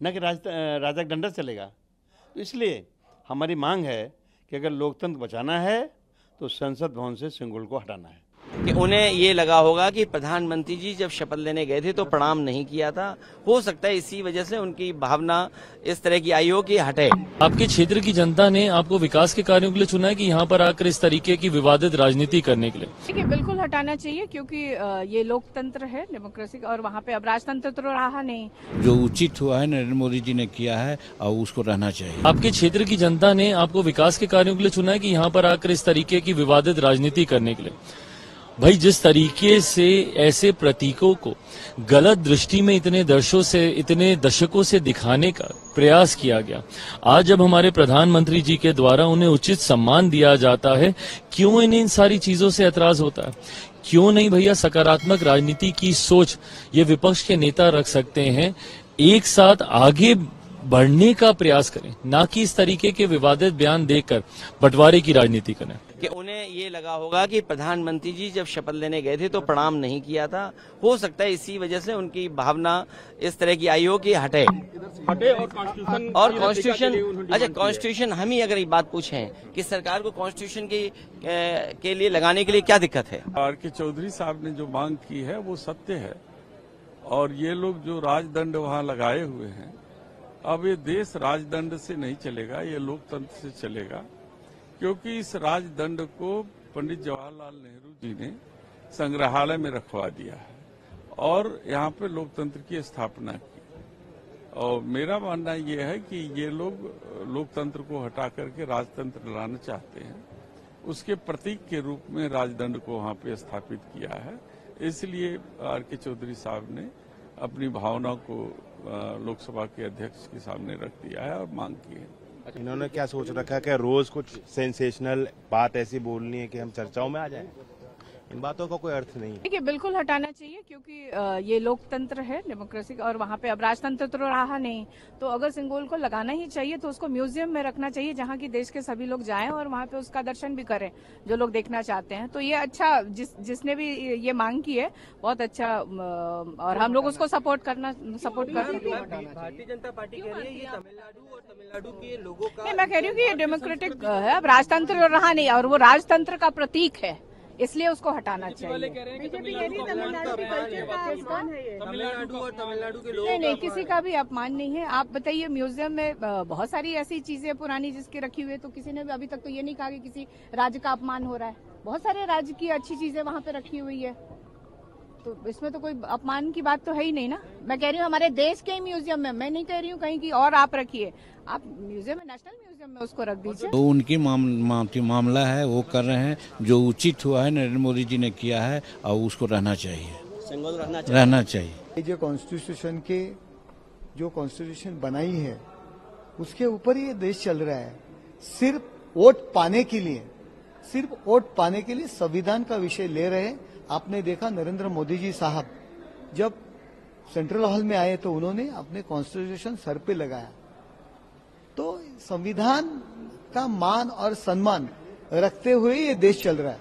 न कि राजा का डंडा चलेगा। तो इसलिए हमारी मांग है कि अगर लोकतंत्र बचाना है तो संसद भवन से सिंगुल को हटाना है। कि उन्हें ये लगा होगा कि प्रधानमंत्री जी जब शपथ लेने गए थे तो प्रणाम नहीं किया था, हो सकता है इसी वजह से उनकी भावना इस तरह की आई हो कि हटे। आपके क्षेत्र की जनता ने आपको विकास के कार्यों के लिए चुना है कि यहाँ पर आकर इस तरीके की विवादित राजनीति करने के लिए? देखिए, बिल्कुल हटाना चाहिए, क्योंकि ये लोकतंत्र है, डेमोक्रेसी का, और वहाँ पे अब राजतंत्र तो रहा नहीं। जो उचित हुआ है नरेंद्र मोदी जी ने किया है और उसको रहना चाहिए। आपके क्षेत्र की जनता ने आपको विकास के कार्यों के लिए चुना है कि यहाँ पर आकर इस तरीके की विवादित राजनीति करने के लिए? भाई, जिस तरीके से ऐसे प्रतीकों को गलत दृष्टि में इतने दशकों से दिखाने का प्रयास किया गया, आज जब हमारे प्रधानमंत्री जी के द्वारा उन्हें उचित सम्मान दिया जाता है, क्यों इन्हें इन सारी चीजों से ऐतराज होता है? क्यों नहीं भैया सकारात्मक राजनीति की सोच ये विपक्ष के नेता रख सकते हैं, एक साथ आगे बढ़ने का प्रयास करें, ना कि इस तरीके के विवादित बयान देकर बंटवारे की राजनीति करें। कि उन्हें ये लगा होगा कि प्रधानमंत्री जी जब शपथ लेने गए थे तो प्रणाम नहीं किया था, हो सकता है इसी वजह से उनकी भावना इस तरह की आई हो कि हटे। और कॉन्स्टिट्यूशन, अच्छा कॉन्स्टिट्यूशन, हम ही अगर ये बात पूछें कि सरकार को कॉन्स्टिट्यूशन के लिए लगाने के लिए क्या दिक्कत है? आर.के. चौधरी साहब ने जो मांग की है वो सत्य है, और ये लोग जो राजदंड वहाँ लगाए हुए हैं, अब ये देश राजदंड से नहीं चलेगा, ये लोकतंत्र से चलेगा, क्योंकि इस राजदंड को पंडित जवाहरलाल नेहरू जी ने संग्रहालय में रखवा दिया है और यहाँ पे लोकतंत्र की स्थापना की। और मेरा मानना ये है कि ये लोग लोकतंत्र को हटा करके राजतंत्र लाना चाहते हैं, उसके प्रतीक के रूप में राजदंड को वहाँ पे स्थापित किया है। इसलिए आर.के. चौधरी साहब ने अपनी भावना को लोकसभा के अध्यक्ष के सामने रख दिया है और मांग की है। इन्होंने क्या सोच रखा है कि रोज कुछ सेंसेशनल बात ऐसी बोलनी है कि हम चर्चाओं में आ जाएं? इन बातों का कोई अर्थ नहीं है। देखिए, बिल्कुल हटाना चाहिए, क्योंकि ये लोकतंत्र है, डेमोक्रेसी का, और वहाँ पे अब राजतंत्र तो रहा नहीं। तो अगर सिंबल को लगाना ही चाहिए तो उसको म्यूजियम में रखना चाहिए, जहाँ की देश के सभी लोग जाएं और वहाँ पे उसका दर्शन भी करें, जो लोग देखना चाहते हैं। तो ये अच्छा, जिसने भी ये मांग की है, बहुत अच्छा, और हम लोग उसको सपोर्ट करते हैं। भारतीय जनता पार्टी कह रही है ये तमिलनाडु के लोगों का, नहीं, मैं कह रही हूँ कि ये डेमोक्रेटिक है, अब राजतंत्र रहा नहीं, और वो राजतंत्र का प्रतीक है, इसलिए उसको हटाना चाहिए। तमिलनाडु के लोग, नहीं, किसी का भी अपमान नहीं है। आप बताइए, म्यूजियम में बहुत सारी ऐसी चीजें पुरानी जिसकी रखी हुई है, तो किसी ने भी अभी तक तो ये नहीं कहा कि किसी राज्य का अपमान हो रहा है। बहुत सारे राज्य की अच्छी चीजें वहाँ पे रखी हुई है, तो इसमें तो कोई अपमान की बात तो है ही नहीं ना। मैं कह रही हूँ हमारे देश के ही म्यूजियम में, मैं नहीं कह रही हूँ कहीं की और आप रखिए। आप म्यूजियम में, नेशनल म्यूजियम में उसको रख दीजिए। तो उनकी मामला है, वो कर रहे हैं, जो उचित हुआ है नरेंद्र मोदी जी ने किया है और उसको रहना चाहिए, रहना चाहिए। जो कॉन्स्टिट्यूशन बनाई है उसके ऊपर ये देश चल रहा है। सिर्फ वोट पाने के लिए संविधान का विषय ले रहे हैं। आपने देखा नरेंद्र मोदी जी साहब जब सेंट्रल हॉल में आए तो उन्होंने अपने कॉन्स्टिट्यूशन सर पे लगाया। तो संविधान का मान और सम्मान रखते हुए ये देश चल रहा है।